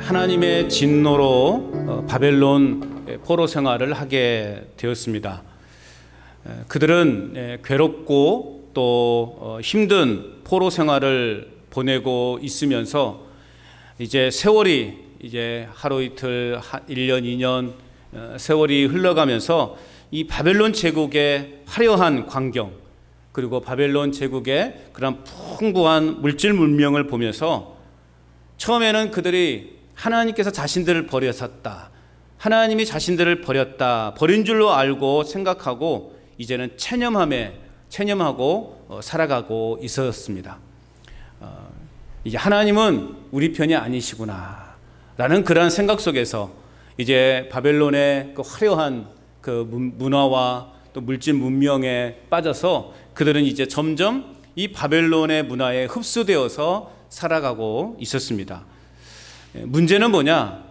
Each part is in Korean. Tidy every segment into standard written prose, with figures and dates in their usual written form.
하나님의 진노로 바벨론 포로 생활을 하게 되었습니다. 그들은 괴롭고 또 힘든 포로 생활을 보내고 있으면서 이제 세월이 이제 하루 이틀 1년 2년 세월이 흘러가면서 이 바벨론 제국의 화려한 광경, 그리고 바벨론 제국의 그런 풍부한 물질 문명을 보면서 처음에는 그들이 하나님께서 자신들을 버렸었다, 하나님이 자신들을 버렸다, 버린 줄로 알고 생각하고 이제는 체념하고 살아가고 있었습니다. 이제 하나님은 우리 편이 아니시구나 라는 그러한 생각 속에서 이제 바벨론의 그 화려한 그 문화와 또 물질 문명에 빠져서 그들은 이제 점점 이 바벨론의 문화에 흡수되어서 살아가고 있었습니다. 문제는 뭐냐?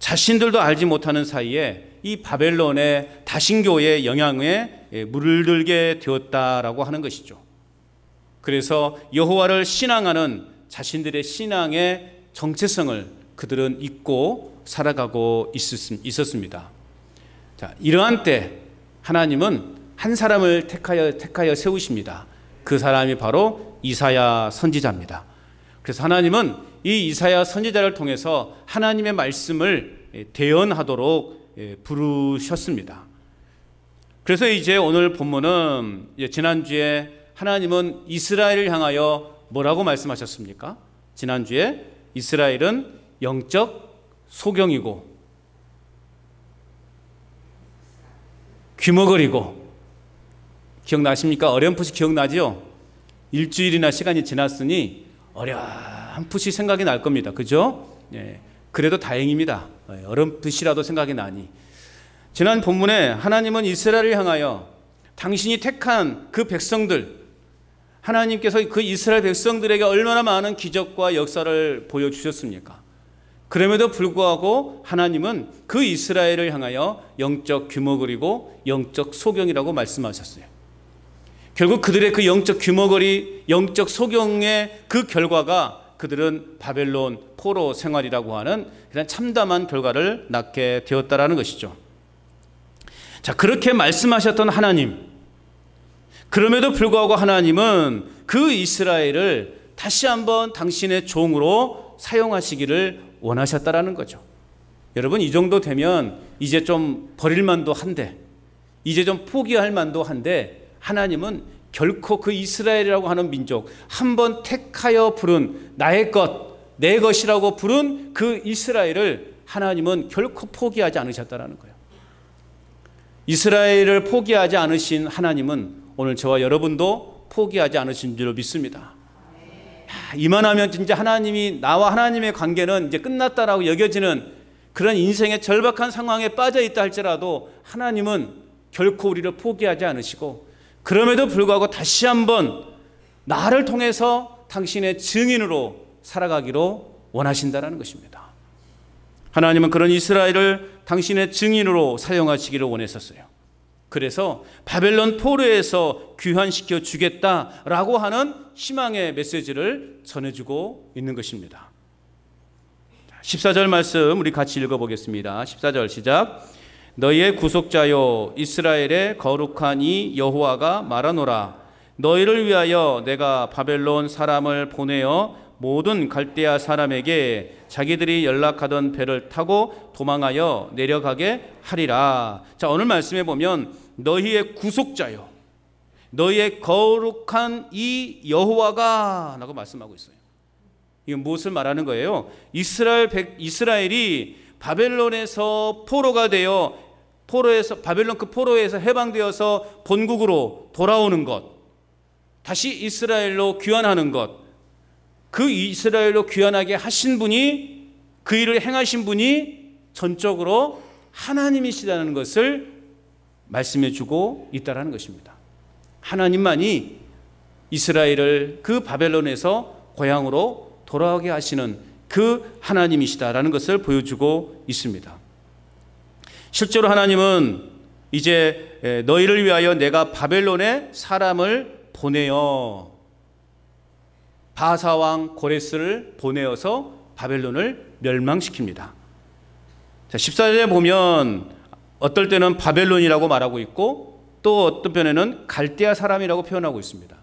자신들도 알지 못하는 사이에 이 바벨론의 다신교의 영향에 물들게 되었다라고 하는 것이죠. 그래서 여호와를 신앙하는 자신들의 신앙의 정체성을 그들은 잊고 살아가고 있었습니다. 자, 이러한 때 하나님은 한 사람을 택하여 세우십니다. 그 사람이 바로 이사야 선지자입니다. 그래서 하나님은 이 이사야 선지자를 통해서 하나님의 말씀을 대언하도록 부르셨습니다. 그래서 이제 오늘 본문은 지난주에 하나님은 이스라엘을 향하여 뭐라고 말씀하셨습니까? 지난주에 이스라엘은 영적 소경이고 귀머거리고, 기억나십니까? 어렴풋이 기억나죠? 일주일이나 시간이 지났으니 어렴풋이 생각이 날 겁니다. 그죠? 예, 그래도 다행입니다. 어렴풋이라도 생각이 나니. 지난 본문에 하나님은 이스라엘을 향하여 당신이 택한 그 백성들, 하나님께서 그 이스라엘 백성들에게 얼마나 많은 기적과 역사를 보여주셨습니까? 그럼에도 불구하고 하나님은 그 이스라엘을 향하여 영적 귀머거리고 영적 소경이라고 말씀하셨어요. 결국 그들의 그 영적 귀머거리, 영적 소경의 그 결과가 그들은 바벨론 포로 생활이라고 하는 그냥 참담한 결과를 낳게 되었다라는 것이죠. 자, 그렇게 말씀하셨던 하나님, 그럼에도 불구하고 하나님은 그 이스라엘을 다시 한번 당신의 종으로 사용하시기를 원하셨다라는 거죠. 여러분, 이 정도 되면 이제 좀 버릴 만도 한데, 이제 좀 포기할 만도 한데, 하나님은 결코 그 이스라엘이라고 하는 민족, 한번 택하여 부른 나의 것, 내 것이라고 부른 그 이스라엘을 하나님은 결코 포기하지 않으셨다라는 거예요. 이스라엘을 포기하지 않으신 하나님은 오늘 저와 여러분도 포기하지 않으신 줄 믿습니다. 이만하면 진짜 하나님이, 나와 하나님의 관계는 이제 끝났다라고 여겨지는 그런 인생의 절박한 상황에 빠져 있다 할지라도 하나님은 결코 우리를 포기하지 않으시고, 그럼에도 불구하고 다시 한번 나를 통해서 당신의 증인으로 살아가기로 원하신다는 것입니다. 하나님은 그런 이스라엘을 당신의 증인으로 사용하시기를 원했었어요. 그래서 바벨론 포로에서 귀환시켜 주겠다라고 하는 희망의 메시지를 전해주고 있는 것입니다. 14절 말씀 우리 같이 읽어보겠습니다. 14절 시작. 너희의 구속자요 이스라엘의 거룩한 이 여호와가 말하노라. 너희를 위하여 내가 바벨론 사람을 보내어 모든 갈대아 사람에게 자기들이 연락하던 배를 타고 도망하여 내려가게 하리라. 자, 오늘 말씀에 보면 너희의 구속자요, 너희의 거룩한 이 여호와가 라고 말씀하고 있어요. 이건 무엇을 말하는 거예요? 이스라엘이 바벨론에서 포로가 되어 바벨론 그 포로에서 해방되어서 본국으로 돌아오는 것, 다시 이스라엘로 귀환하는 것, 그 이스라엘로 귀환하게 하신 분이, 그 일을 행하신 분이 전적으로 하나님이시라는 것을 말씀해 주고 있다는 것입니다. 하나님만이 이스라엘을 그 바벨론에서 고향으로 돌아오게 하시는 그 하나님이시다라는 것을 보여주고 있습니다. 실제로 하나님은 이제 너희를 위하여 내가 바벨론에 사람을 보내어, 바사왕 고레스를 보내어서 바벨론을 멸망시킵니다. 자, 14절에 보면 어떨 때는 바벨론이라고 말하고 있고 또 어떤 편에는 갈대아 사람이라고 표현하고 있습니다.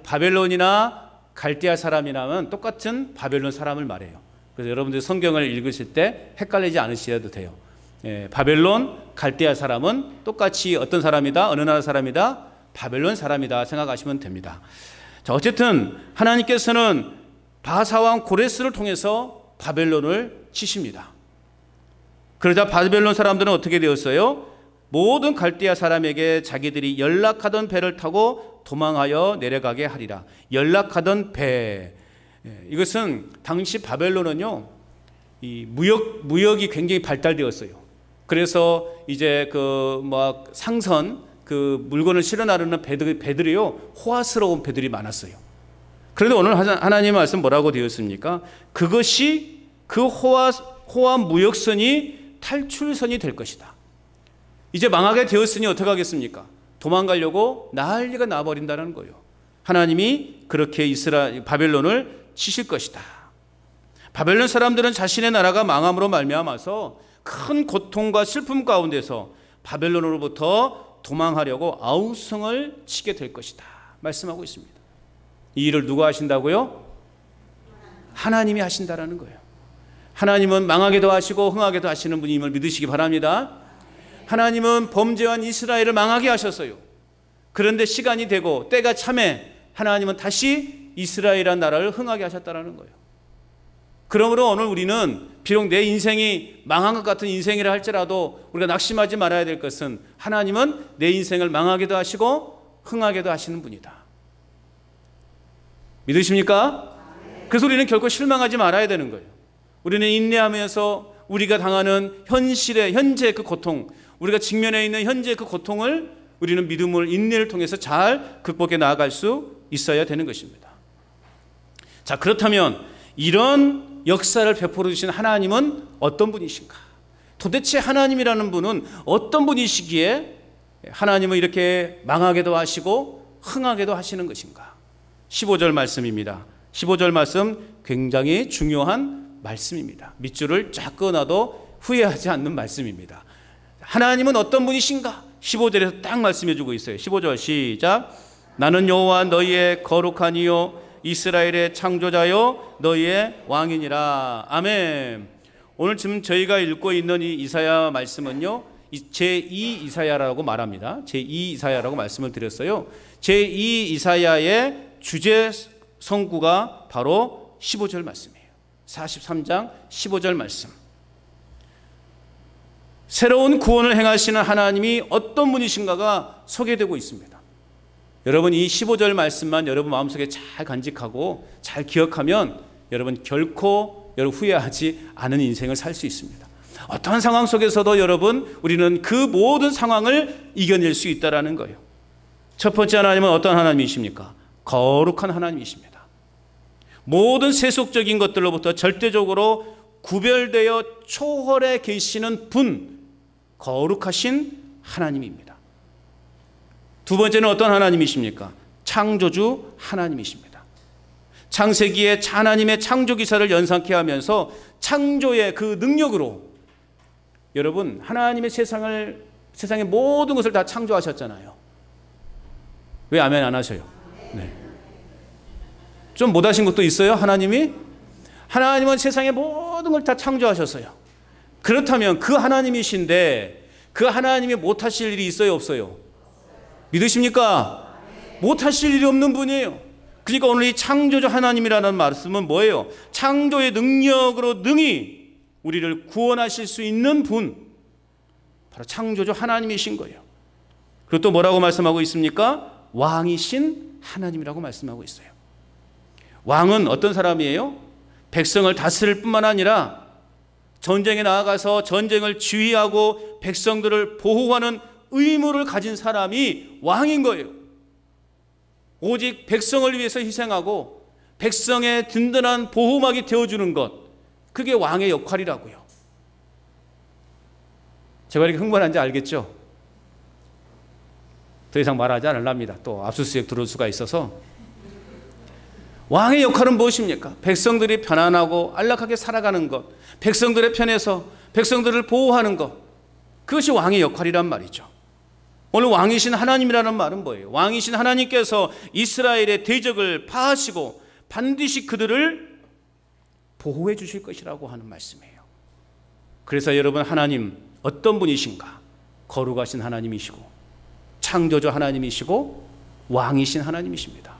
바벨론이나 갈대아 사람이라면 똑같은 바벨론 사람을 말해요. 그래서 여러분들 성경을 읽으실 때 헷갈리지 않으셔도 돼요. 바벨론, 갈대아 사람은 똑같이 어떤 사람이다? 어느 나라 사람이다? 바벨론 사람이다 생각하시면 됩니다. 자, 어쨌든 하나님께서는 바사왕 고레스를 통해서 바벨론을 치십니다. 그러자 바벨론 사람들은 어떻게 되었어요? 모든 갈대아 사람에게 자기들이 연락하던 배를 타고 도망하여 내려가게 하리라. 연락하던 배. 이것은 당시 바벨론은요, 이 무역이 굉장히 발달되었어요. 그래서 이제 상선, 물건을 실어 나르는 배들이요, 호화스러운 배들이 많았어요. 그런데 오늘 하나님의 말씀 뭐라고 되었습니까? 그것이 그 호화 무역선이 탈출선이 될 것이다. 이제 망하게 되었으니 어떻게 하겠습니까? 도망가려고 난리가 나버린다는 거예요. 하나님이 그렇게 바벨론을 치실 것이다. 바벨론 사람들은 자신의 나라가 망함으로 말미암아서 큰 고통과 슬픔 가운데서 바벨론으로부터 도망하려고 아우성을 치게 될 것이다 말씀하고 있습니다. 이 일을 누가 하신다고요? 하나님이 하신다라는 거예요. 하나님은 망하게도 하시고 흥하게도 하시는 분임을 믿으시기 바랍니다. 하나님은 범죄한 이스라엘을 망하게 하셨어요. 그런데 시간이 되고 때가 참에 하나님은 다시 이스라엘이라는 나라를 흥하게 하셨다는 거예요. 그러므로 오늘 우리는 비록 내 인생이 망한 것 같은 인생이라 할지라도 우리가 낙심하지 말아야 될 것은 하나님은 내 인생을 망하게도 하시고 흥하게도 하시는 분이다. 믿으십니까? 그래서 우리는 결코 실망하지 말아야 되는 거예요. 우리는 인내하면서 우리가 당하는 현재 그 고통, 우리가 직면해 있는 현재 그 고통을 우리는 믿음을 인내를 통해서 잘 극복해 나아갈 수 있어야 되는 것입니다. 자, 그렇다면 이런 역사를 베풀어 주신 하나님은 어떤 분이신가? 도대체 하나님이라는 분은 어떤 분이시기에 하나님은 이렇게 망하게도 하시고 흥하게도 하시는 것인가? 15절 말씀입니다. 15절 말씀 굉장히 중요한 말씀입니다. 밑줄을 쫙 그어놔도 후회하지 않는 말씀입니다. 하나님은 어떤 분이신가? 15절에서 딱 말씀해 주고 있어요. 15절 시작. 나는 여호와 너희의 거룩한 이요 이스라엘의 창조자요 너희의 왕이니라. 아멘. 오늘 지금 저희가 읽고 있는 이 이사야 말씀은요, 제2 이사야라고 말합니다. 제2 이사야라고 말씀을 드렸어요. 제2 이사야의 주제 성구가 바로 15절 말씀이에요. 43장 15절 말씀. 새로운 구원을 행하시는 하나님이 어떤 분이신가가 소개되고 있습니다. 여러분 이 15절 말씀만 여러분 마음속에 잘 간직하고 잘 기억하면 여러분 결코 후회하지 않은 인생을 살 수 있습니다. 어떠한 상황 속에서도 여러분 우리는 그 모든 상황을 이겨낼 수 있다는 거예요. 첫 번째 하나님은 어떤 하나님이십니까? 거룩한 하나님이십니다. 모든 세속적인 것들로부터 절대적으로 구별되어 초월해 계시는 분, 거룩하신 하나님입니다. 두 번째는 어떤 하나님이십니까? 창조주 하나님이십니다. 창세기에 하나님의 창조 기사를 연상케 하면서 창조의 그 능력으로 여러분 하나님의 세상의 모든 것을 다 창조하셨잖아요. 왜 아멘 안 하셔요? 네. 좀 못하신 것도 있어요? 하나님은 세상의 모든 걸 다 창조하셨어요. 그렇다면 그 하나님이신데 그 하나님이 못하실 일이 있어요? 없어요? 믿으십니까? 못하실 일이 없는 분이에요. 그러니까 오늘 이 창조주 하나님이라는 말씀은 뭐예요? 창조의 능력으로 능히 우리를 구원하실 수 있는 분, 바로 창조주 하나님이신 거예요. 그리고 또 뭐라고 말씀하고 있습니까? 왕이신 하나님이라고 말씀하고 있어요. 왕은 어떤 사람이에요? 백성을 다스릴 뿐만 아니라 전쟁에 나아가서 전쟁을 지휘하고 백성들을 보호하는 의무를 가진 사람이 왕인 거예요. 오직 백성을 위해서 희생하고 백성의 든든한 보호막이 되어주는 것, 그게 왕의 역할이라고요. 제가 이렇게 흥분한지 알겠죠? 더 이상 말하지 않으랍니다. 또 압수수색 들어올 수가 있어서. 왕의 역할은 무엇입니까? 백성들이 편안하고 안락하게 살아가는 것, 백성들의 편에서 백성들을 보호하는 것, 그것이 왕의 역할이란 말이죠. 오늘 왕이신 하나님이라는 말은 뭐예요? 왕이신 하나님께서 이스라엘의 대적을 파하시고 반드시 그들을 보호해 주실 것이라고 하는 말씀이에요. 그래서 여러분, 하나님 어떤 분이신가? 거룩하신 하나님이시고 창조주 하나님이시고 왕이신 하나님이십니다.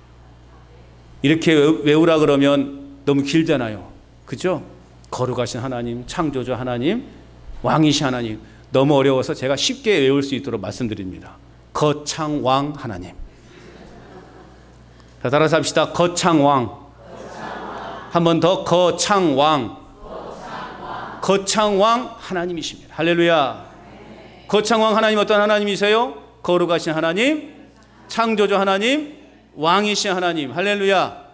이렇게 외우라 그러면 너무 길잖아요. 그죠? 거룩하신 하나님, 창조주 하나님, 왕이신 하나님. 너무 어려워서 제가 쉽게 외울 수 있도록 말씀드립니다. 거창왕 하나님. 자, 따라서 합시다. 거창왕. 한 번 더. 거창왕. 거창왕 하나님이십니다. 할렐루야. 거창왕 하나님 어떤 하나님이세요? 거룩하신 하나님, 창조주 하나님, 왕이신 하나님. 할렐루야.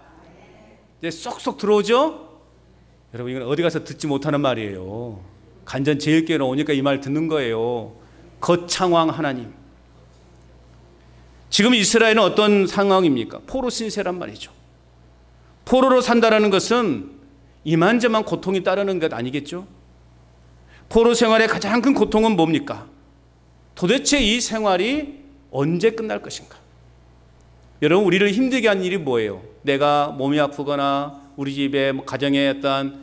이제 쏙쏙 들어오죠? 여러분, 이건 어디 가서 듣지 못하는 말이에요. 간전 제일교회로 오니까 이 말 듣는 거예요. 거창왕 하나님. 지금 이스라엘은 어떤 상황입니까? 포로 신세란 말이죠. 포로로 산다라는 것은 이만저만 고통이 따르는 것 아니겠죠? 포로 생활의 가장 큰 고통은 뭡니까? 도대체 이 생활이 언제 끝날 것인가? 여러분, 우리를 힘들게 하는 일이 뭐예요? 내가 몸이 아프거나 우리 집에 가정에 어떤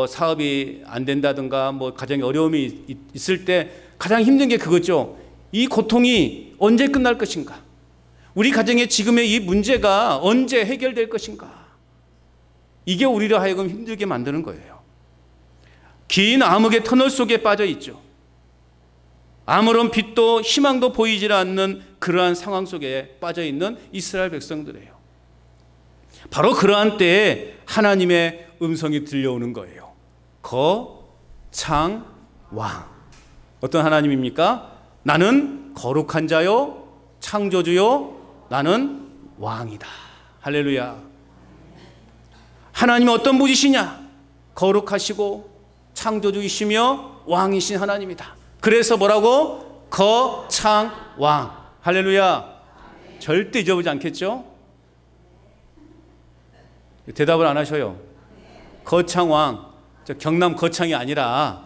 사업이 안 된다든가 가정에 어려움이 있을 때 가장 힘든 게 그거죠. 이 고통이 언제 끝날 것인가? 우리 가정의 지금의 이 문제가 언제 해결될 것인가? 이게 우리를 하여금 힘들게 만드는 거예요. 긴 암흑의 터널 속에 빠져 있죠. 아무런 빛도 희망도 보이지 않는 그러한 상황 속에 빠져 있는 이스라엘 백성들이에요. 바로 그러한 때에 하나님의 음성이 들려오는 거예요. 거창왕. 어떤 하나님입니까? 나는 거룩한 자요, 창조주요, 나는 왕이다. 할렐루야. 하나님은 어떤 분이시냐? 거룩하시고 창조주이시며 왕이신 하나님이다. 그래서 뭐라고? 거창왕. 할렐루야. 절대 잊어보지 않겠죠? 대답을 안 하셔요. 거창왕. 경남 거창이 아니라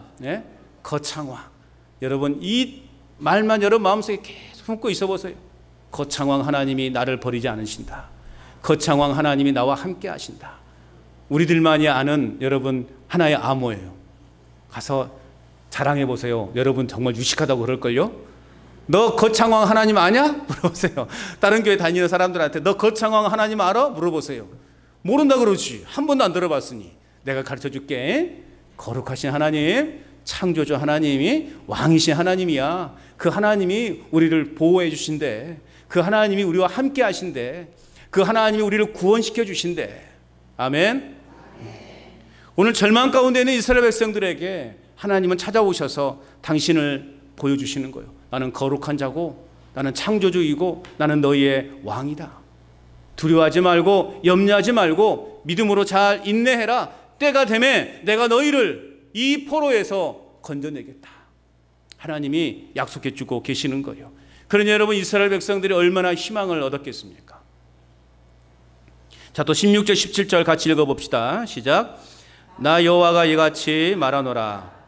거창왕. 여러분, 이 말만 여러분 마음속에 계속 품고 있어 보세요. 거창왕 하나님이 나를 버리지 않으신다. 거창왕 하나님이 나와 함께 하신다. 우리들만이 아는 여러분 하나의 암호예요. 가서 자랑해 보세요. 여러분 정말 유식하다고 그럴걸요? 너 거창왕 하나님 아냐? 물어보세요. 다른 교회 다니는 사람들한테 너 거창왕 하나님 알아? 물어보세요. 모른다 그러지. 한 번도 안 들어봤으니 내가 가르쳐 줄게. 거룩하신 하나님, 창조주 하나님이 왕이신 하나님이야. 그 하나님이 우리를 보호해 주신대. 그 하나님이 우리와 함께 하신대. 그 하나님이 우리를 구원시켜 주신대. 아멘. 오늘 절망 가운데 있는 이스라엘 백성들에게 하나님은 찾아오셔서 당신을 보여주시는 거예요. 나는 거룩한 자고 나는 창조주이고 나는 너희의 왕이다. 두려워하지 말고 염려하지 말고 믿음으로 잘 인내해라. 때가 되면 내가 너희를 이 포로에서 건져내겠다. 하나님이 약속해 주고 계시는 거예요. 그러니 여러분, 이스라엘 백성들이 얼마나 희망을 얻었겠습니까? 자, 또 16절 17절 같이 읽어봅시다. 시작. 나 여호와가 이같이 말하노라.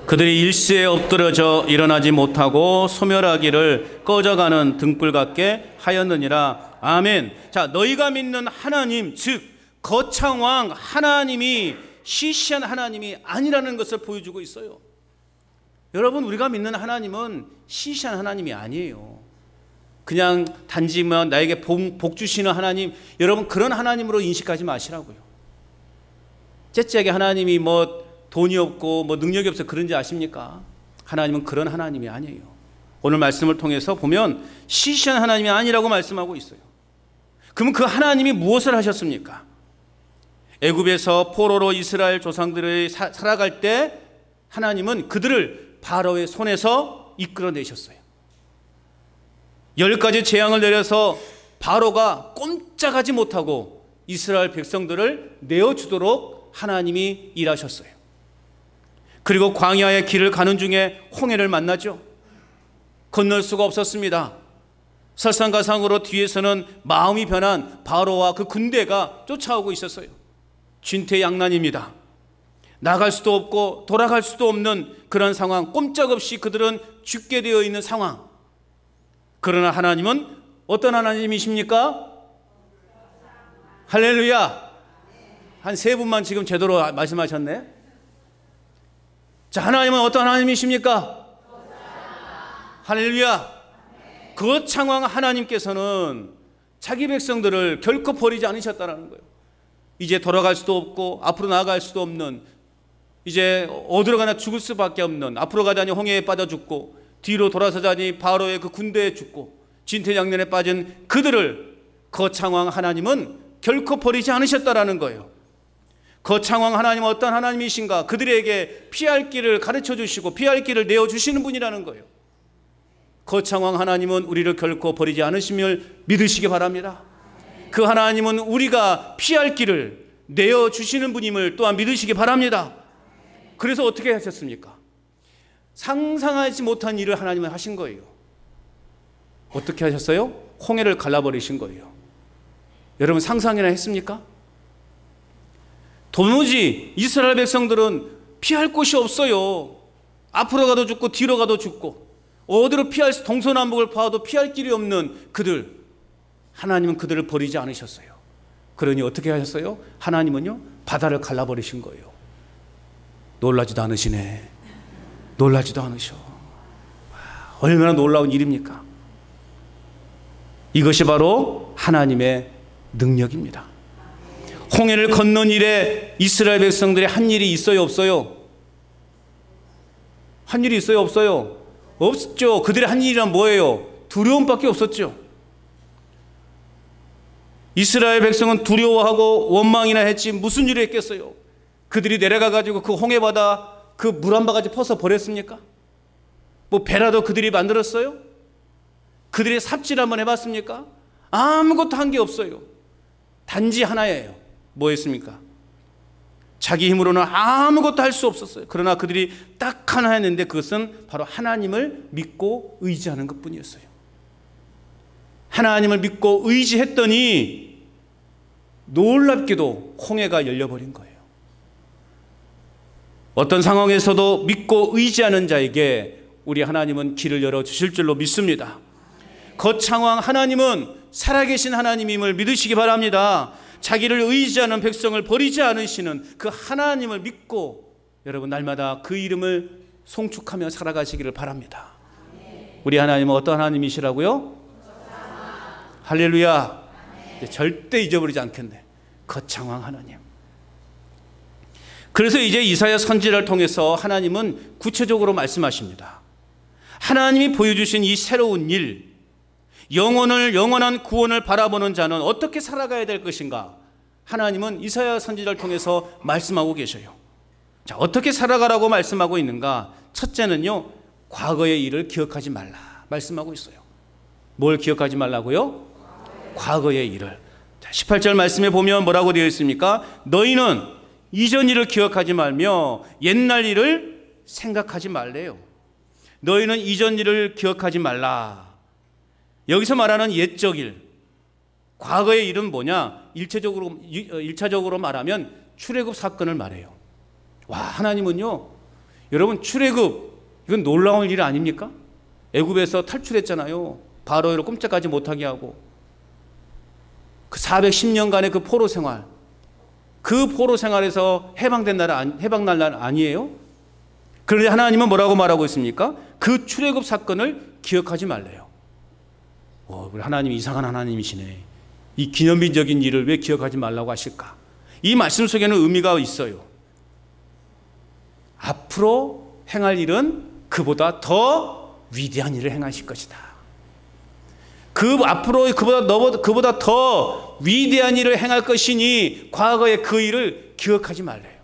그들이 일시에 엎드려져 일어나지 못하고 소멸하기를 꺼져가는 등불 같게 하였느니라. 아멘. 자, 너희가 믿는 하나님, 즉 거창왕 하나님이 시시한 하나님이 아니라는 것을 보여주고 있어요. 여러분, 우리가 믿는 하나님은 시시한 하나님이 아니에요. 그냥 단지 나에게 복 주시는 하나님, 여러분 그런 하나님으로 인식하지 마시라고요. 째째하게 하나님이 돈이 없고 능력이 없어 그런지 아십니까? 하나님은 그런 하나님이 아니에요. 오늘 말씀을 통해서 보면 시시한 하나님이 아니라고 말씀하고 있어요. 그러면 그 하나님이 무엇을 하셨습니까? 애굽에서 포로로 이스라엘 조상들이 살아갈 때 하나님은 그들을 바로의 손에서 이끌어내셨어요. 10가지 재앙을 내려서 바로가 꼼짝하지 못하고 이스라엘 백성들을 내어주도록 하나님이 일하셨어요. 그리고 광야의 길을 가는 중에 홍해를 만나죠. 건널 수가 없었습니다. 설상가상으로 뒤에서는 마음이 변한 바로와 그 군대가 쫓아오고 있었어요. 진퇴양난입니다. 나갈 수도 없고 돌아갈 수도 없는 그런 상황, 꼼짝없이 그들은 죽게 되어 있는 상황. 그러나 하나님은 어떤 하나님이십니까? 할렐루야. 한 세 분만 지금 제대로 말씀하셨네. 자, 하나님은 어떤 하나님이십니까? 할렐루야. 거창왕 하나님께서는 자기 백성들을 결코 버리지 않으셨다는 거예요. 이제 돌아갈 수도 없고 앞으로 나아갈 수도 없는, 이제 어디로 가나 죽을 수밖에 없는, 앞으로 가자니 홍해에 빠져 죽고 뒤로 돌아서자니 바로의 그 군대에 죽고 진퇴양난에 빠진 그들을 거창왕 하나님은 결코 버리지 않으셨다라는 거예요. 거창왕 하나님은 어떤 하나님이신가? 그들에게 피할 길을 가르쳐 주시고 피할 길을 내어주시는 분이라는 거예요. 거창왕 하나님은 우리를 결코 버리지 않으심을 믿으시기 바랍니다. 그 하나님은 우리가 피할 길을 내어주시는 분임을 또한 믿으시기 바랍니다. 그래서 어떻게 하셨습니까? 상상하지 못한 일을 하나님은 하신 거예요. 어떻게 하셨어요? 홍해를 갈라버리신 거예요. 여러분 상상이나 했습니까? 도무지 이스라엘 백성들은 피할 곳이 없어요. 앞으로 가도 죽고 뒤로 가도 죽고 어디로 피할, 동서남북을 봐도 피할 길이 없는 그들, 하나님은 그들을 버리지 않으셨어요. 그러니 어떻게 하셨어요? 하나님은요 바다를 갈라버리신 거예요. 놀라지도 않으시네. 놀라지도 않으셔. 얼마나 놀라운 일입니까? 이것이 바로 하나님의 능력입니다. 홍해를 건넌 일에 이스라엘 백성들의 한 일이 있어요, 없어요? 한 일이 있어요, 없어요? 없죠. 그들의 한 일이란 뭐예요? 두려움밖에 없었죠. 이스라엘 백성은 두려워하고 원망이나 했지 무슨 일을 했겠어요? 그들이 내려가 가지고 그 홍해바다 그 물 한 바가지 퍼서 버렸습니까? 뭐 배라도 그들이 만들었어요? 그들이 삽질 한번 해봤습니까? 아무것도 한 게 없어요. 단지 하나예요. 뭐였습니까? 자기 힘으로는 아무것도 할 수 없었어요. 그러나 그들이 딱 하나 했는데 그것은 바로 하나님을 믿고 의지하는 것뿐이었어요. 하나님을 믿고 의지했더니 놀랍게도 홍해가 열려버린 거예요. 어떤 상황에서도 믿고 의지하는 자에게 우리 하나님은 길을 열어주실 줄로 믿습니다. 거창왕 하나님은 살아계신 하나님임을 믿으시기 바랍니다. 자기를 의지하는 백성을 버리지 않으시는 그 하나님을 믿고 여러분 날마다 그 이름을 송축하며 살아가시기를 바랍니다. 우리 하나님은 어떤 하나님이시라고요? 할렐루야. 절대 잊어버리지 않겠네. 거창왕 하나님. 그래서 이제 이사야 선지자를 통해서 하나님은 구체적으로 말씀하십니다. 하나님이 보여주신 이 새로운 일, 영원한 구원을 바라보는 자는 어떻게 살아가야 될 것인가? 하나님은 이사야 선지자를 통해서 말씀하고 계셔요. 자, 어떻게 살아가라고 말씀하고 있는가? 첫째는요, 과거의 일을 기억하지 말라 말씀하고 있어요. 뭘 기억하지 말라고요? 과거의 일을. 자, 18절 말씀에 보면 뭐라고 되어 있습니까? 너희는 이전 일을 기억하지 말며 옛날 일을 생각하지 말래요. 너희는 이전 일을 기억하지 말라. 여기서 말하는 옛적 일, 과거의 일은 뭐냐? 일차적으로 말하면 출애굽 사건을 말해요. 와, 하나님은요, 여러분 출애굽, 이건 놀라운 일 아닙니까? 애굽에서 탈출했잖아요. 바로를 꼼짝하지 못하게 하고 그 410년간의 그 포로 생활, 그 포로 생활에서 해방된 날 아니에요? 그런데 하나님은 뭐라고 말하고 있습니까? 그 출애굽 사건을 기억하지 말래요. 우리 하나님이 이상한 하나님이시네. 이 기념비적인 일을 왜 기억하지 말라고 하실까? 이 말씀 속에는 의미가 있어요. 앞으로 행할 일은 그보다 더 위대한 일을 행하실 것이다. 앞으로 그보다 더 위대한 일을 행할 것이니 과거의 그 일을 기억하지 말래요.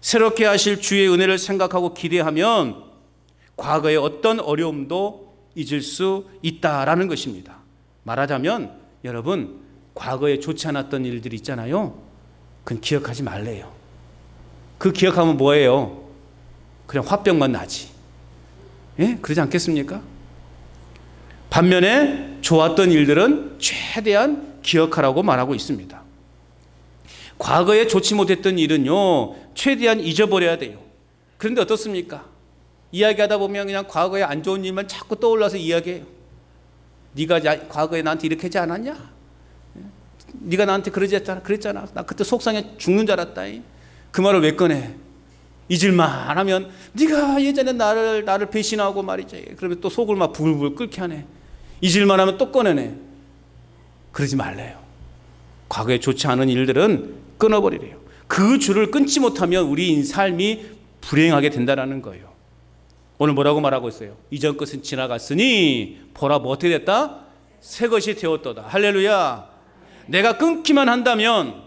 새롭게 하실 주의 은혜를 생각하고 기대하면 과거의 어떤 어려움도 잊을 수 있다라는 것입니다. 말하자면 여러분, 과거에 좋지 않았던 일들이 있잖아요. 그건 기억하지 말래요. 그 기억하면 뭐예요? 그냥 화병만 나지. 예? 그러지 않겠습니까? 반면에 좋았던 일들은 최대한 기억하라고 말하고 있습니다. 과거에 좋지 못했던 일은요, 최대한 잊어버려야 돼요. 그런데 어떻습니까? 이야기하다 보면 그냥 과거에 안 좋은 일만 자꾸 떠올라서 이야기해요. 네가 과거에 나한테 이렇게 하지 않았냐? 네가 나한테 그랬잖아. 나 그때 속상해 죽는 줄 알았다. 그 말을 왜 꺼내? 잊을만 하면 네가 예전에 나를 배신하고 말이지. 그러면 또 속을 막 부글부글 끓게 하네. 잊을만 하면 또 꺼내네. 그러지 말래요. 과거에 좋지 않은 일들은 끊어버리래요. 그 줄을 끊지 못하면 우리 삶이 불행하게 된다는 거예요. 오늘 뭐라고 말하고 있어요? 이전 것은 지나갔으니 보라 뭐 어떻게 됐다? 새 것이 되었도다. 할렐루야. 내가 끊기만 한다면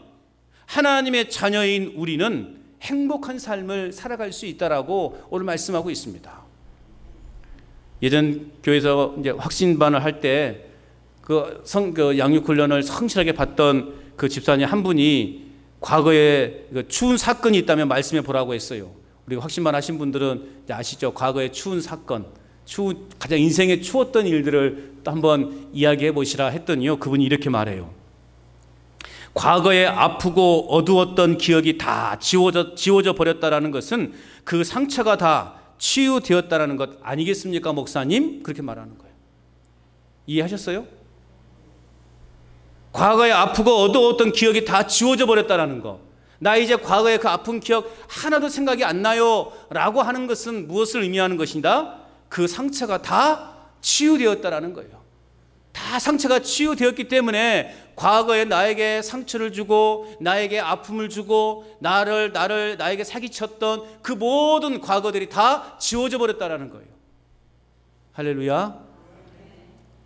하나님의 자녀인 우리는 행복한 삶을 살아갈 수 있다라고 오늘 말씀하고 있습니다. 예전 교회에서 이제 확신반을 할 때 그 양육 훈련을 성실하게 받던 그 집사님 한 분이 과거에 추운 사건이 있다면 말씀해 보라고 했어요. 우리 확신반 하신 분들은 아시죠? 과거의 추운 사건, 가장 인생에 추웠던 일들을 또 한번 이야기해 보시라 했더니요, 그분이 이렇게 말해요. 과거에 아프고 어두웠던 기억이 다 지워져 버렸다라는 것은 그 상처가 다 치유되었다라는 것 아니겠습니까, 목사님? 그렇게 말하는 거예요. 이해하셨어요? 과거에 아프고 어두웠던 기억이 다 지워져 버렸다라는 거. 나 이제 과거의 그 아픈 기억 하나도 생각이 안 나요 라고 하는 것은 무엇을 의미하는 것인가? 그 상처가 다 치유되었다라는 거예요. 다 상처가 치유되었기 때문에 과거에 나에게 상처를 주고 나에게 아픔을 주고 나에게 사기쳤던 그 모든 과거들이 다 지워져 버렸다라는 거예요. 할렐루야.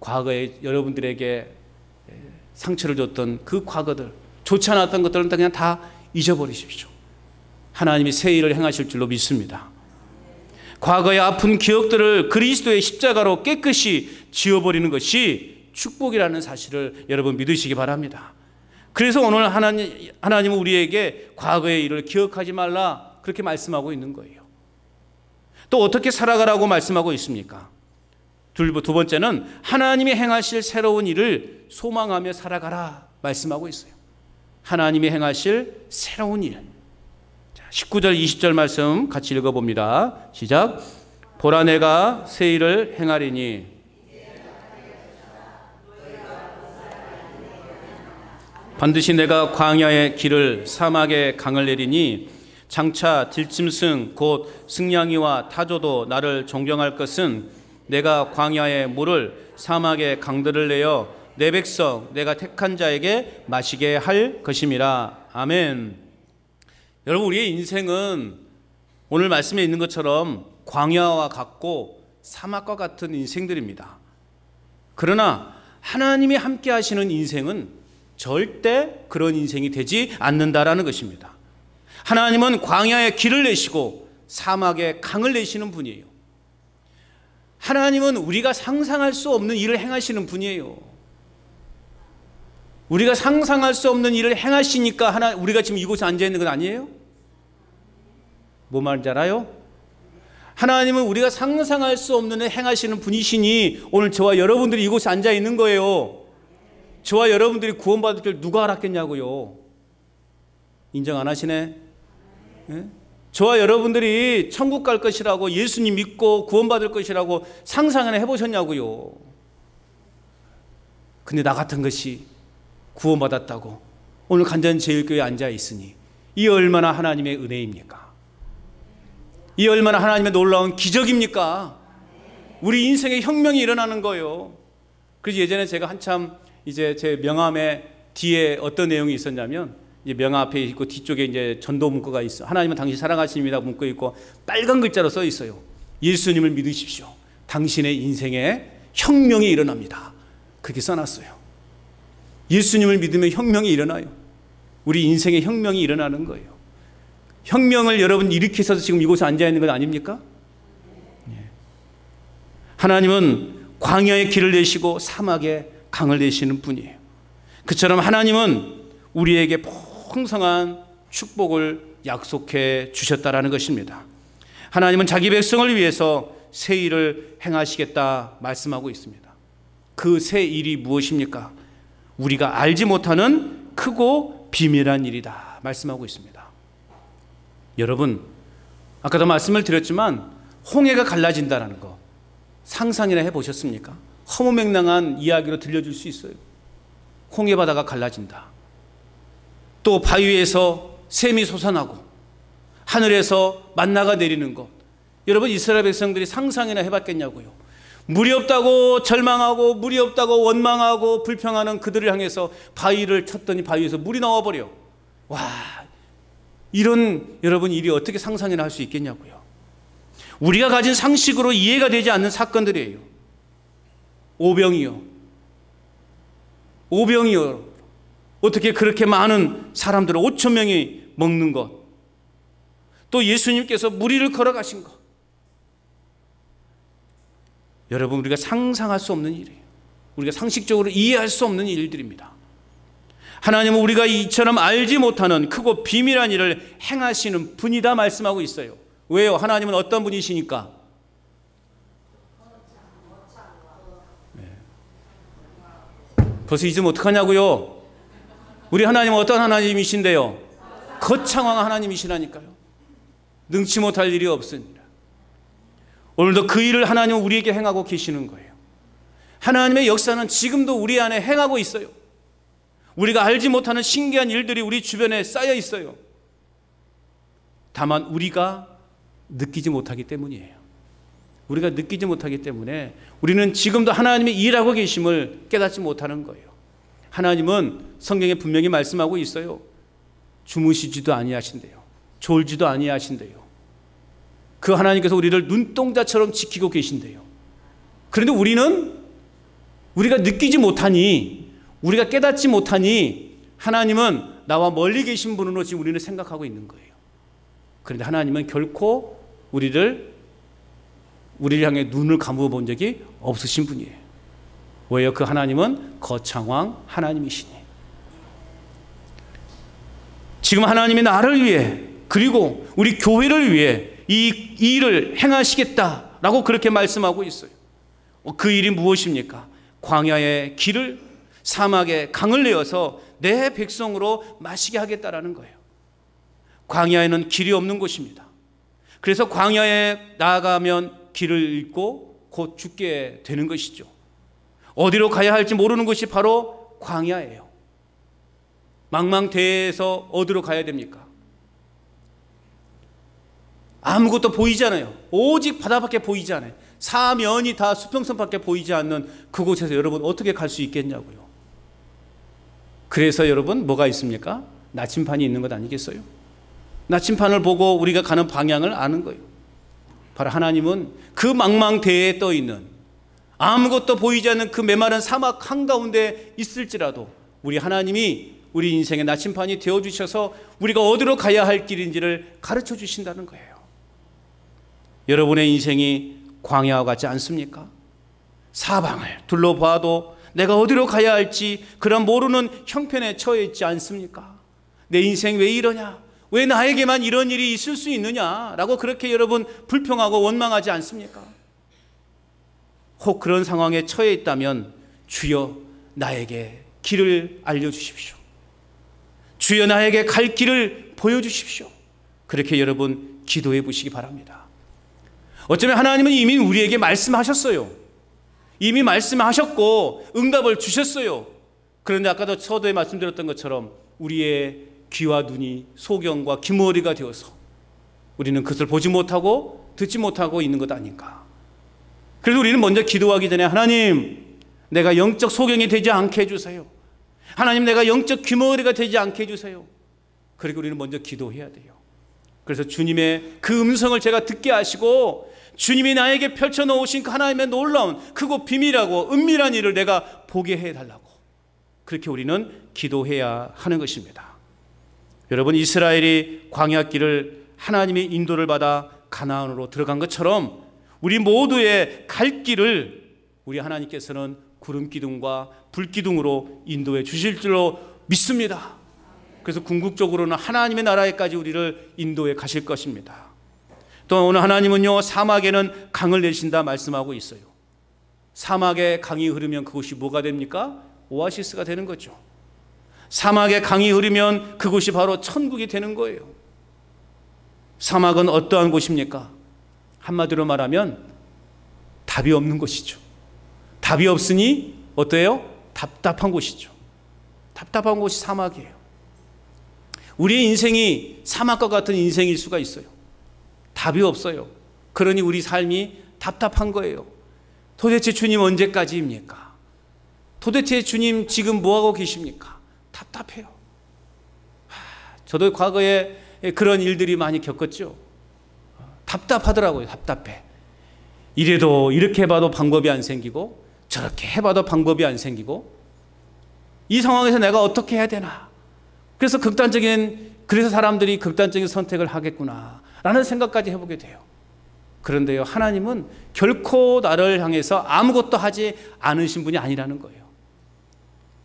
과거에 여러분들에게 상처를 줬던 그 과거들, 좋지 않았던 것들은 그냥 다 잊어버리십시오. 하나님이 새 일을 행하실 줄로 믿습니다. 과거의 아픈 기억들을 그리스도의 십자가로 깨끗이 지워버리는 것이 축복이라는 사실을 여러분 믿으시기 바랍니다. 그래서 오늘 하나님은 우리에게 과거의 일을 기억하지 말라 그렇게 말씀하고 있는 거예요. 또 어떻게 살아가라고 말씀하고 있습니까? 두 번째는 하나님이 행하실 새로운 일을 소망하며 살아가라 말씀하고 있어요. 하나님이 행하실 새로운 일. 19절 20절 말씀 같이 읽어봅니다. 시작. 보라 내가 새 일을 행하리니 반드시 내가 광야의 길을 사막의 강을 내리니 장차 들짐승 곧 승냥이와 타조도 나를 존경할 것은 내가 광야의 물을 사막의 강들을 내어 내 백성 내가 택한 자에게 마시게 할 것임이라. 아멘. 여러분, 우리의 인생은 오늘 말씀에 있는 것처럼 광야와 같고 사막과 같은 인생들입니다. 그러나 하나님이 함께 하시는 인생은 절대 그런 인생이 되지 않는다라는 것입니다. 하나님은 광야의 길을 내시고 사막의 강을 내시는 분이에요. 하나님은 우리가 상상할 수 없는 일을 행하시는 분이에요. 우리가 상상할 수 없는 일을 행하시니까 우리가 지금 이곳에 앉아있는 건 아니에요? 뭐 말인지 알아요? 하나님은 우리가 상상할 수 없는 일을 행하시는 분이시니 오늘 저와 여러분들이 이곳에 앉아있는 거예요. 저와 여러분들이 구원받을 줄 누가 알았겠냐고요. 인정 안 하시네? 예? 저와 여러분들이 천국 갈 것이라고 예수님 믿고 구원받을 것이라고 상상을 해보셨냐고요. 근데 나 같은 것이 구원받았다고 오늘 간전제일교회에 앉아있으니 이 얼마나 하나님의 은혜입니까? 이 얼마나 하나님의 놀라운 기적입니까? 우리 인생의 혁명이 일어나는 거예요. 그래서 예전에 제가 한참 이제 제 명함에 뒤에 어떤 내용이 있었냐면 이제 명함 앞에 있고 뒤쪽에 이제 전도 문구가 있어. 하나님은 당신 사랑하십니다 문구 있고 빨간 글자로 써 있어요. 예수님을 믿으십시오. 당신의 인생에 혁명이 일어납니다. 그렇게 써놨어요. 예수님을 믿으면 혁명이 일어나요. 우리 인생에 혁명이 일어나는 거예요. 혁명을 여러분 일으키셔서 지금 이곳에 앉아있는 건 아닙니까? 하나님은 광야의 길을 내시고 사막에 강을 내시는 분이에요. 그처럼 하나님은 우리에게 풍성한 축복을 약속해 주셨다라는 것입니다. 하나님은 자기 백성을 위해서 새 일을 행하시겠다 말씀하고 있습니다. 그 새 일이 무엇입니까? 우리가 알지 못하는 크고 비밀한 일이다 말씀하고 있습니다. 여러분, 아까도 말씀을 드렸지만 홍해가 갈라진다는 거 상상이나 해보셨습니까? 허무맹랑한 이야기로 들려줄 수 있어요. 홍해 바다가 갈라진다. 또 바위에서 샘이 솟아나고 하늘에서 만나가 내리는 것. 여러분, 이스라엘 백성들이 상상이나 해봤겠냐고요. 물이 없다고 절망하고 물이 없다고 원망하고 불평하는 그들을 향해서 바위를 쳤더니 바위에서 물이 나와버려. 와, 이런 여러분 일이 어떻게 상상이나 할 수 있겠냐고요. 우리가 가진 상식으로 이해가 되지 않는 사건들이에요. 오병이어 어떻게 그렇게 많은 사람들을 5천 명이 먹는 것, 또 예수님께서 무리를 걸어가신 것, 여러분, 우리가 상상할 수 없는 일이에요. 우리가 상식적으로 이해할 수 없는 일들입니다. 하나님은 우리가 이처럼 알지 못하는 크고 비밀한 일을 행하시는 분이다 말씀하고 있어요. 왜요? 하나님은 어떤 분이시니까? 벌써 잊으면 어떡하냐고요? 우리 하나님은 어떤 하나님이신데요? 거창한 하나님이시라니까요. 능치 못할 일이 없습니다. 오늘도 그 일을 하나님은 우리에게 행하고 계시는 거예요. 하나님의 역사는 지금도 우리 안에 행하고 있어요. 우리가 알지 못하는 신기한 일들이 우리 주변에 쌓여 있어요. 다만 우리가 느끼지 못하기 때문이에요. 우리가 느끼지 못하기 때문에 우리는 지금도 하나님이 일하고 계심을 깨닫지 못하는 거예요. 하나님은 성경에 분명히 말씀하고 있어요. 주무시지도 아니하신대요. 졸지도 아니하신대요. 그 하나님께서 우리를 눈동자처럼 지키고 계신대요. 그런데 우리가 느끼지 못하니, 우리가 깨닫지 못하니 하나님은 나와 멀리 계신 분으로 지금 우리는 생각하고 있는 거예요. 그런데 하나님은 결코 우리를 향해 눈을 감아 본 적이 없으신 분이에요. 왜요? 그 하나님은 거창왕 하나님이시니. 지금 하나님이 나를 위해, 그리고 우리 교회를 위해 이 일을 행하시겠다라고 그렇게 말씀하고 있어요. 그 일이 무엇입니까? 광야의 길을, 사막의 강을 내어서 내 백성으로 마시게 하겠다라는 거예요. 광야에는 길이 없는 곳입니다. 그래서 광야에 나아가면 길을 잃고 곧 죽게 되는 것이죠. 어디로 가야 할지 모르는 것이 바로 광야예요. 망망대해에서 어디로 가야 됩니까? 아무것도 보이지 않아요. 오직 바다밖에 보이지 않아요. 사면이 다 수평선밖에 보이지 않는 그곳에서 여러분 어떻게 갈 수 있겠냐고요. 그래서 여러분 뭐가 있습니까? 나침반이 있는 것 아니겠어요? 나침반을 보고 우리가 가는 방향을 아는 거예요. 바로 하나님은 그 망망대해에 떠 있는, 아무것도 보이지 않는 그 메마른 사막 한가운데 있을지라도 우리 하나님이 우리 인생의 나침반이 되어주셔서 우리가 어디로 가야 할 길인지를 가르쳐 주신다는 거예요. 여러분의 인생이 광야와 같지 않습니까? 사방을 둘러봐도 내가 어디로 가야 할지 그런 모르는 형편에 처해 있지 않습니까? 내 인생 왜 이러냐? 왜 나에게만 이런 일이 있을 수 있느냐라고 그렇게 여러분 불평하고 원망하지 않습니까? 혹 그런 상황에 처해 있다면 주여 나에게 길을 알려주십시오. 주여 나에게 갈 길을 보여주십시오. 그렇게 여러분 기도해 보시기 바랍니다. 어쩌면 하나님은 이미 우리에게 말씀하셨어요. 이미 말씀하셨고 응답을 주셨어요. 그런데 아까도 서두에 말씀드렸던 것처럼 우리의 귀와 눈이 소경과 귀머리가 되어서 우리는 그것을 보지 못하고 듣지 못하고 있는 것 아닌가. 그래서 우리는 먼저 기도하기 전에 하나님, 내가 영적 소경이 되지 않게 해주세요. 하나님, 내가 영적 귀머리가 되지 않게 해주세요. 그리고 우리는 먼저 기도해야 돼요. 그래서 주님의 그 음성을 제가 듣게 하시고 주님이 나에게 펼쳐놓으신 그 하나님의 놀라운 크고 비밀하고 은밀한 일을 내가 보게 해달라고, 그렇게 우리는 기도해야 하는 것입니다. 여러분, 이스라엘이 광야길을 하나님의 인도를 받아 가나안으로 들어간 것처럼 우리 모두의 갈 길을 우리 하나님께서는 구름 기둥과 불 기둥으로 인도해 주실 줄로 믿습니다. 그래서 궁극적으로는 하나님의 나라에까지 우리를 인도해 가실 것입니다. 또 오늘 하나님은요, 사막에는 강을 내신다 말씀하고 있어요. 사막에 강이 흐르면 그곳이 뭐가 됩니까? 오아시스가 되는 거죠. 사막에 강이 흐르면 그곳이 바로 천국이 되는 거예요. 사막은 어떠한 곳입니까? 한마디로 말하면 답이 없는 곳이죠. 답이 없으니 어때요? 답답한 곳이죠. 답답한 곳이 사막이에요. 우리의 인생이 사막과 같은 인생일 수가 있어요. 답이 없어요. 그러니 우리 삶이 답답한 거예요. 도대체 주님 언제까지입니까? 도대체 주님 지금 뭐하고 계십니까? 답답해요. 저도 과거에 그런 일들이 많이 겪었죠. 답답하더라고요. 답답해. 이래도 이렇게 해봐도 방법이 안 생기고 저렇게 해봐도 방법이 안 생기고 이 상황에서 내가 어떻게 해야 되나. 그래서 사람들이 극단적인 선택을 하겠구나 라는 생각까지 해보게 돼요. 그런데요, 하나님은 결코 나를 향해서 아무것도 하지 않으신 분이 아니라는 거예요.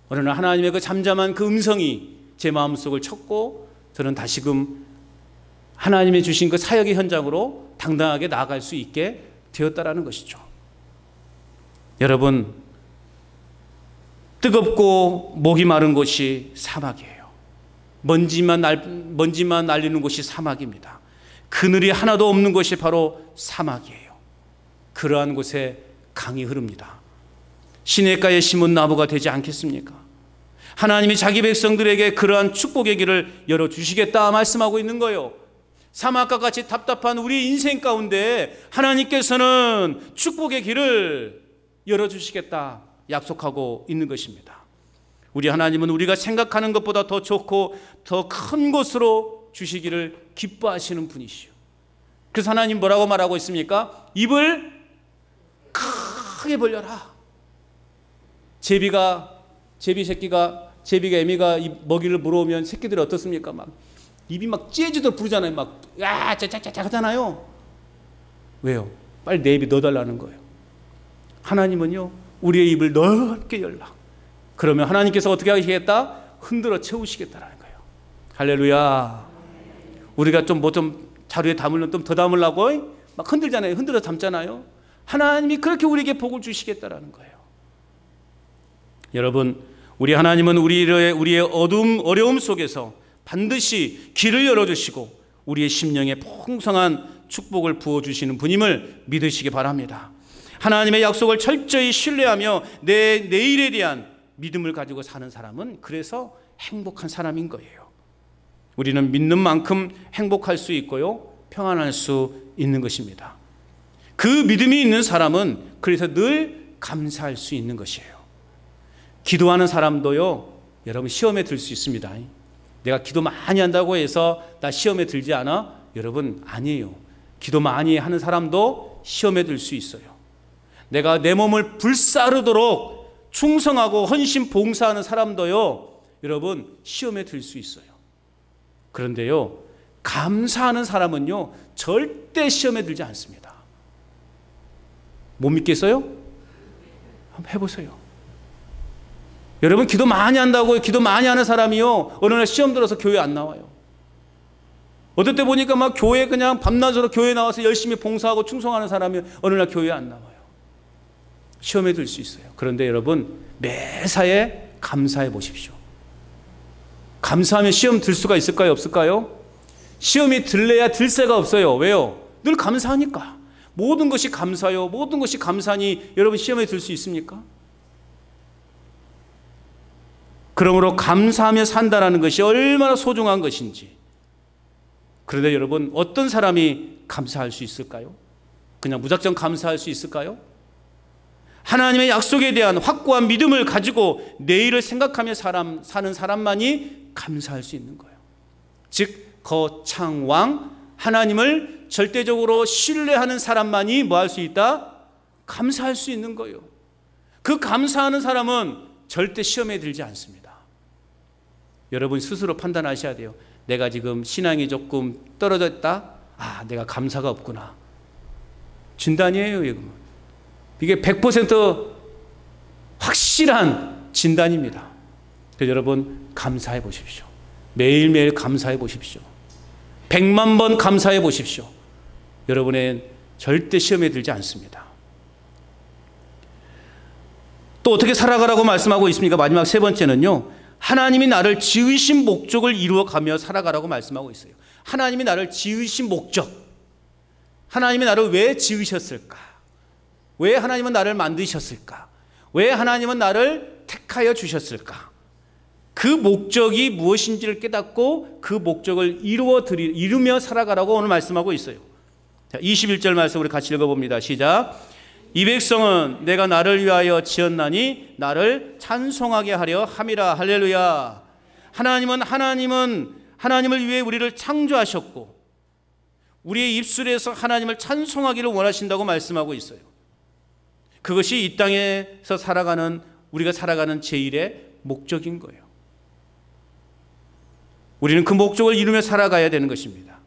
어느 날 하나님의 그 잠잠한 그 음성이 제 마음속을 쳤고 저는 다시금 하나님이 주신 그 사역의 현장으로 당당하게 나아갈 수 있게 되었다라는 것이죠. 여러분, 뜨겁고 목이 마른 곳이 사막이에요. 먼지만 날리는 곳이 사막입니다. 그늘이 하나도 없는 곳이 바로 사막이에요. 그러한 곳에 강이 흐릅니다. 시냇가에 심은 나무가 되지 않겠습니까? 하나님이 자기 백성들에게 그러한 축복의 길을 열어주시겠다 말씀하고 있는 거예요. 사막과 같이 답답한 우리 인생 가운데 하나님께서는 축복의 길을 열어주시겠다 약속하고 있는 것입니다. 우리 하나님은 우리가 생각하는 것보다 더 좋고 더 큰 곳으로 주시기를 기뻐하시는 분이시오. 그래서 하나님 뭐라고 말하고 있습니까? 입을 크게 벌려라. 제비가 애미가 이 먹이를 물어오면 새끼들이 어떻습니까? 막 입이 막 찢어지도록 부르잖아요. 막 짜짜짜짜 하잖아요. 왜요? 빨리 내 입에 넣어달라는 거예요. 하나님은요, 우리의 입을 넓게 열라. 그러면 하나님께서 어떻게 하시겠다? 흔들어 채우시겠다라는 거예요. 할렐루야. 우리가 좀 자루에 담으면 좀 더 담으려고 막 흔들잖아요. 흔들어 담잖아요. 하나님이 그렇게 우리에게 복을 주시겠다라는 거예요. 여러분, 우리 하나님은 우리의 어려움 속에서 반드시 길을 열어주시고 우리의 심령에 풍성한 축복을 부어주시는 분임을 믿으시기 바랍니다. 하나님의 약속을 철저히 신뢰하며 내 내일에 대한 믿음을 가지고 사는 사람은 그래서 행복한 사람인 거예요. 우리는 믿는 만큼 행복할 수 있고요, 평안할 수 있는 것입니다. 그 믿음이 있는 사람은 그래서 늘 감사할 수 있는 것이에요. 기도하는 사람도요, 여러분 시험에 들 수 있습니다. 내가 기도 많이 한다고 해서 나 시험에 들지 않아? 여러분 아니에요. 기도 많이 하는 사람도 시험에 들 수 있어요. 내가 내 몸을 불사르도록 충성하고 헌신 봉사하는 사람도요, 여러분 시험에 들 수 있어요. 그런데요, 감사하는 사람은요 절대 시험에 들지 않습니다. 못 믿겠어요? 한번 해보세요. 여러분 기도 많이 한다고 기도 많이 하는 사람이요 어느 날 시험 들어서 교회 안 나와요. 어떨 때 보니까 막 교회 그냥 밤낮으로 교회 나와서 열심히 봉사하고 충성하는 사람이 어느 날 교회에 안 나와요. 시험에 들 수 있어요. 그런데 여러분 매사에 감사해 보십시오. 감사하면 시험 들 수가 있을까요? 없을까요? 시험이 들래야 들 새가 없어요. 왜요? 늘 감사하니까. 모든 것이 감사요. 모든 것이 감사니 여러분 시험에 들 수 있습니까? 그러므로 감사하며 산다는 것이 얼마나 소중한 것인지. 그런데 여러분 어떤 사람이 감사할 수 있을까요? 그냥 무작정 감사할 수 있을까요? 하나님의 약속에 대한 확고한 믿음을 가지고 내일을 생각하며 사는 사람만이 감사할 수 있는 거예요. 즉 거창왕 하나님을 절대적으로 신뢰하는 사람만이 뭐 할 수 있다? 감사할 수 있는 거예요. 그 감사하는 사람은 절대 시험에 들지 않습니다. 여러분 스스로 판단하셔야 돼요. 내가 지금 신앙이 조금 떨어졌다? 아, 내가 감사가 없구나. 진단이에요, 이건. 이게 100% 확실한 진단입니다. 그래서 여러분 감사해 보십시오. 매일매일 감사해 보십시오. 100만 번 감사해 보십시오. 여러분의 절대 시험에 들지 않습니다. 또 어떻게 살아가라고 말씀하고 있습니까? 마지막 세 번째는요, 하나님이 나를 지으신 목적을 이루어가며 살아가라고 말씀하고 있어요. 하나님이 나를 지으신 목적, 하나님이 나를 왜 지으셨을까? 왜 하나님은 나를 만드셨을까? 왜 하나님은 나를 택하여 주셨을까? 그 목적이 무엇인지를 깨닫고 그 목적을 이루며 살아가라고 오늘 말씀하고 있어요. 자, 21절 말씀 우리 같이 읽어봅니다. 시작. 이 백성은 내가 나를 위하여 지었나니 나를 찬송하게 하려 함이라. 할렐루야. 하나님을 위해 우리를 창조하셨고 우리의 입술에서 하나님을 찬송하기를 원하신다고 말씀하고 있어요. 그것이 이 땅에서 우리가 살아가는 제1의 목적인 거예요. 우리는 그 목적을 이루며 살아가야 되는 것입니다.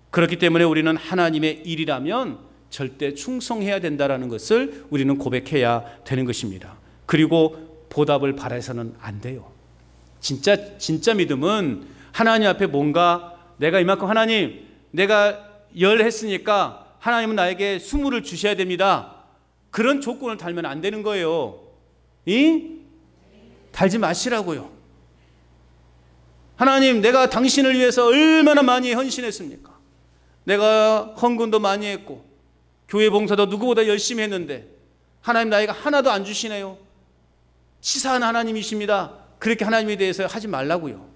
그렇기 때문에 우리는 하나님의 일이라면 절대 충성해야 된다는 것을 우리는 고백해야 되는 것입니다. 그리고 보답을 바라서는 안 돼요. 진짜 믿음은 하나님 앞에 뭔가 내가 이만큼 하나님 내가 열 했으니까 하나님은 나에게 20을 주셔야 됩니다. 그런 조건을 달면 안 되는 거예요. 달지 마시라고요. 하나님 내가 당신을 위해서 얼마나 많이 헌신했습니까? 내가 헌금도 많이 했고 교회 봉사도 누구보다 열심히 했는데 하나님 나이가 하나도 안 주시네요. 치사한 하나님이십니다. 그렇게 하나님에 대해서 하지 말라고요.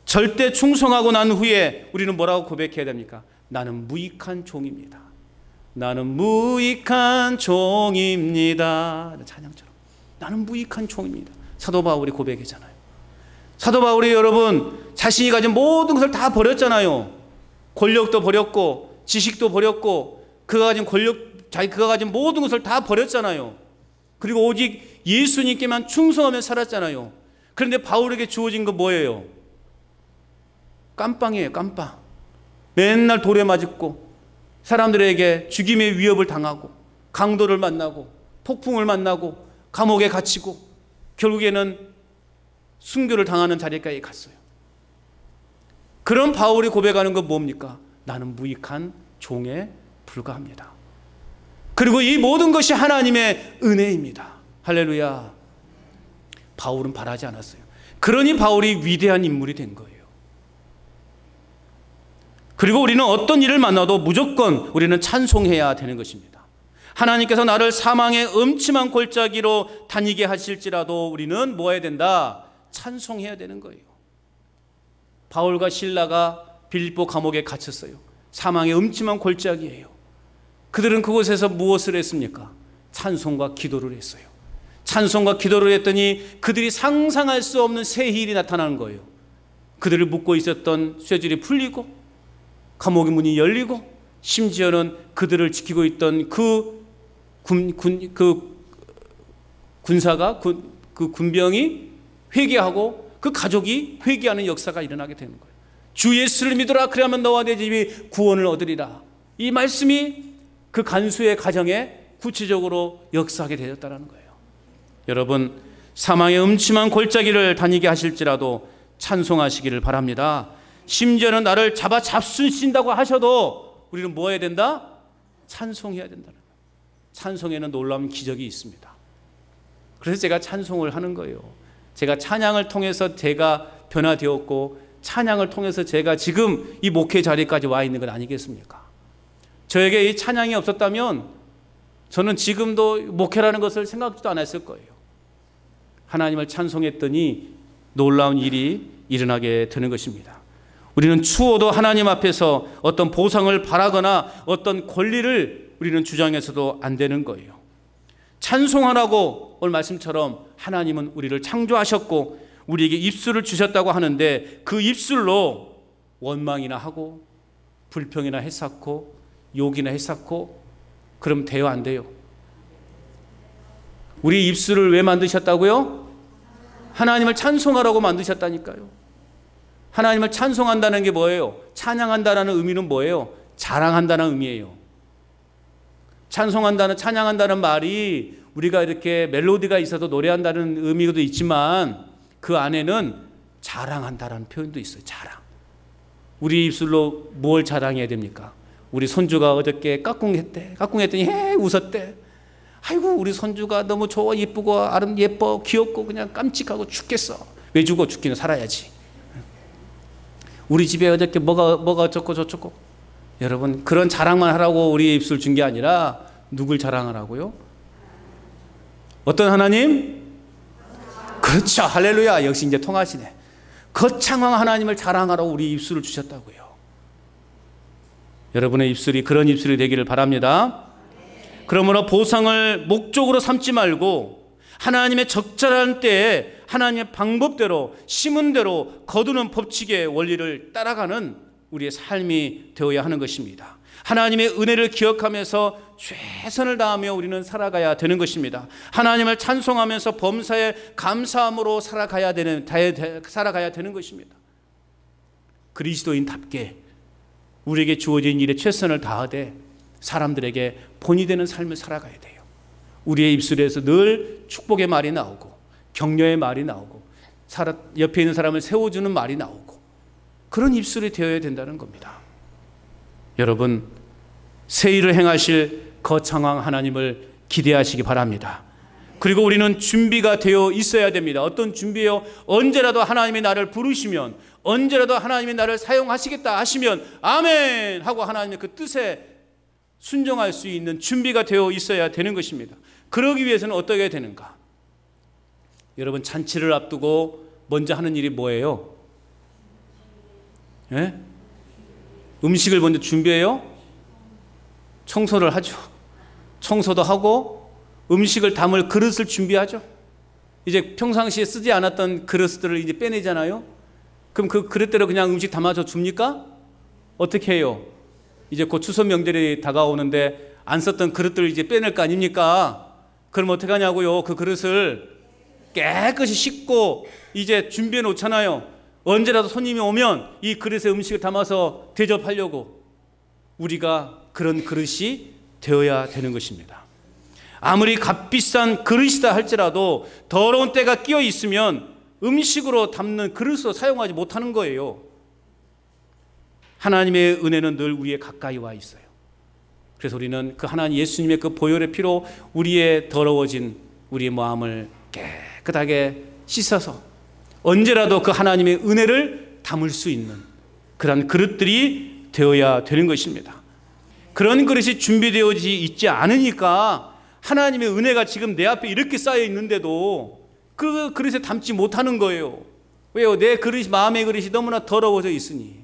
절대 충성하고 난 후에 우리는 뭐라고 고백해야 됩니까? 나는 무익한 종입니다. 나는 무익한 종입니다. 찬양처럼 나는 무익한 종입니다. 사도 바울이 고백했잖아요. 사도 바울이 여러분 자신이 가진 모든 것을 다 버렸잖아요. 권력도 버렸고 지식도 버렸고 그가 가진 모든 것을 다 버렸잖아요. 그리고 오직 예수님께만 충성하며 살았잖아요. 그런데 바울에게 주어진 건 뭐예요? 깜빵이에요. 깜빵. 맨날 돌에 맞고 사람들에게 죽임의 위협을 당하고 강도를 만나고 폭풍을 만나고 감옥에 갇히고 결국에는 순교를 당하는 자리까지 갔어요. 그런 바울이 고백하는 건 뭡니까? 나는 무익한 종에 불과합니다. 그리고 이 모든 것이 하나님의 은혜입니다. 할렐루야. 바울은 바라지 않았어요. 그러니 바울이 위대한 인물이 된 거예요. 그리고 우리는 어떤 일을 만나도 무조건 우리는 찬송해야 되는 것입니다. 하나님께서 나를 사망의 음침한 골짜기로 다니게 하실지라도 우리는 뭐 해야 된다? 찬송해야 되는 거예요. 바울과 실라가 빌립보 감옥에 갇혔어요. 사망의 음침한 골짜기예요. 그들은 그곳에서 무엇을 했습니까? 찬송과 기도를 했어요. 찬송과 기도를 했더니 그들이 상상할 수 없는 새 일이 나타나는 거예요. 그들을 묶고 있었던 쇠줄이 풀리고 감옥의 문이 열리고 심지어는 그들을 지키고 있던 그 군병이 회개하고 그 가족이 회개하는 역사가 일어나게 되는 거예요. 주 예수를 믿어라. 그래야만 너와 내 집이 구원을 얻으리라. 이 말씀이 그 간수의 가정에 구체적으로 역사하게 되었다는 거예요. 여러분, 사망의 음침한 골짜기를 다니게 하실지라도 찬송하시기를 바랍니다. 심지어는 나를 잡수신다고 하셔도 우리는 뭐 해야 된다? 찬송해야 된다는 거예요. 찬송에는 놀라운 기적이 있습니다. 그래서 제가 찬송을 하는 거예요. 제가 찬양을 통해서 제가 변화되었고 찬양을 통해서 제가 지금 이 목회 자리까지 와 있는 것 아니겠습니까? 저에게 이 찬양이 없었다면 저는 지금도 목회라는 것을 생각도 안 했을 거예요. 하나님을 찬송했더니 놀라운 일이 일어나게 되는 것입니다. 우리는 추워도 하나님 앞에서 어떤 보상을 바라거나 어떤 권리를 우리는 주장해서도 안 되는 거예요. 찬송하라고 오늘 말씀처럼 하나님은 우리를 창조하셨고 우리에게 입술을 주셨다고 하는데 그 입술로 원망이나 하고 불평이나 해쌓고 욕이나 해쌓고 그럼 돼요, 안 돼요? 우리 입술을 왜 만드셨다고요? 하나님을 찬송하라고 만드셨다니까요. 하나님을 찬송한다는 게 뭐예요? 찬양한다는 의미는 뭐예요? 자랑한다는 의미예요. 찬양한다는 말이 우리가 이렇게 멜로디가 있어도 노래한다는 의미도 있지만 그 안에는 자랑한다라는 표현도 있어요. 자랑. 우리 입술로 뭘 자랑해야 됩니까? 우리 손주가 어저께 까꿍했더니 웃었대. 아이고 우리 손주가 너무 좋아, 예쁘고 예뻐, 귀엽고 그냥 깜찍하고 죽겠어. 왜 죽어? 죽기는 살아야지. 우리 집에 어저께 뭐가 어쩌고 저쩌고. 여러분, 그런 자랑만 하라고 우리 입술 준 게 아니라 누굴 자랑하라고요? 어떤 하나님? 그렇죠. 할렐루야. 역시 이제 통하시네. 거창한 하나님을 자랑하라고 우리 입술을 주셨다고요. 여러분의 입술이 그런 입술이 되기를 바랍니다. 그러므로 보상을 목적으로 삼지 말고 하나님의 적절한 때에 하나님의 방법대로, 심은 대로 거두는 법칙의 원리를 따라가는 우리의 삶이 되어야 하는 것입니다. 하나님의 은혜를 기억하면서 최선을 다하며 우리는 살아가야 되는 것입니다. 하나님을 찬송하면서 범사에 감사함으로 살아가야 되는 것입니다. 그리스도인답게 우리에게 주어진 일에 최선을 다하되 사람들에게 본이 되는 삶을 살아가야 돼요. 우리의 입술에서 늘 축복의 말이 나오고 격려의 말이 나오고 옆에 있는 사람을 세워주는 말이 나오고 그런 입술이 되어야 된다는 겁니다. 여러분, 새 일을 행하실 거창한 하나님을 기대하시기 바랍니다. 그리고 우리는 준비가 되어 있어야 됩니다. 어떤 준비요? 언제라도 하나님이 나를 부르시면, 언제라도 하나님이 나를 사용하시겠다 하시면 아멘 하고 하나님의 그 뜻에 순종할 수 있는 준비가 되어 있어야 되는 것입니다. 그러기 위해서는 어떻게 해야 되는가? 여러분, 잔치를 앞두고 먼저 하는 일이 뭐예요? 예? 음식을 먼저 준비해요? 청소를 하죠. 청소도 하고 음식을 담을 그릇을 준비하죠. 이제 평상시에 쓰지 않았던 그릇들을 이제 빼내잖아요. 그럼 그 그릇대로 그냥 음식 담아서 줍니까? 어떻게 해요? 이제 곧 추석 명절이 다가오는데 안 썼던 그릇들을 이제 빼낼 거 아닙니까? 그럼 어떻게 하냐고요? 그 그릇을 깨끗이 씻고 이제 준비해 놓잖아요. 언제라도 손님이 오면 이 그릇에 음식을 담아서 대접하려고 우리가 그런 그릇이 되어야 되는 것입니다. 아무리 값비싼 그릇이다 할지라도 더러운 때가 끼어 있으면 음식으로 담는 그릇으로 사용하지 못하는 거예요. 하나님의 은혜는 늘 우리의 가까이 와 있어요. 그래서 우리는 그 하나님 예수님의 그 보혈의 피로 우리의 더러워진 우리의 마음을 깨끗하게 씻어서 언제라도 그 하나님의 은혜를 담을 수 있는 그런 그릇들이 되어야 되는 것입니다. 그런 그릇이 준비되어지 있지 않으니까 하나님의 은혜가 지금 내 앞에 이렇게 쌓여 있는데도 그 그릇에 담지 못하는 거예요. 왜요? 내 그릇이, 마음의 그릇이 너무나 더러워져 있으니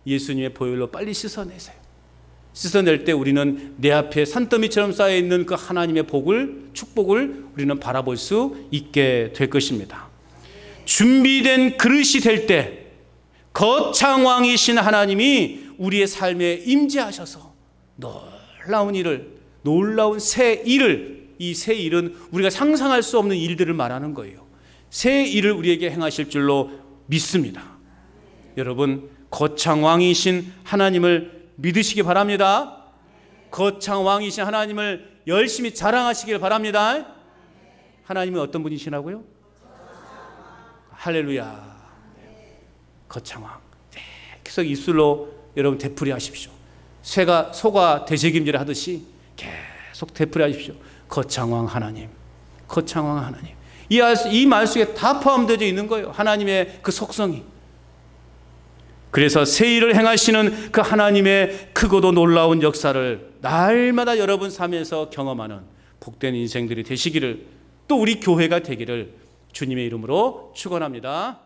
예수님의 보혈로 빨리 씻어내세요. 씻어낼 때 우리는 내 앞에 산더미처럼 쌓여있는 그 하나님의 복을, 축복을 우리는 바라볼 수 있게 될 것입니다. 준비된 그릇이 될 때 거창왕이신 하나님이 우리의 삶에 임재하셔서 놀라운 새 일을, 이 새 일은 우리가 상상할 수 없는 일들을 말하는 거예요. 새 일을 우리에게 행하실 줄로 믿습니다. 여러분, 거창왕이신 하나님을 믿으시기 바랍니다. 거창왕이신 하나님을 열심히 자랑하시길 바랍니다. 하나님은 어떤 분이시라고요? 할렐루야. 거창왕. 계속 입술로 여러분 되풀이 하십시오. 소가 되새김질 하듯이 계속 되풀이 하십시오. 거창왕 하나님, 거창왕 하나님. 이 말 속에 다 포함되어 있는 거예요. 하나님의 그 속성이. 그래서 새 일을 행하시는 그 하나님의 크고도 놀라운 역사를 날마다 여러분 삶에서 경험하는 복된 인생들이 되시기를, 또 우리 교회가 되기를 주님의 이름으로 축원합니다.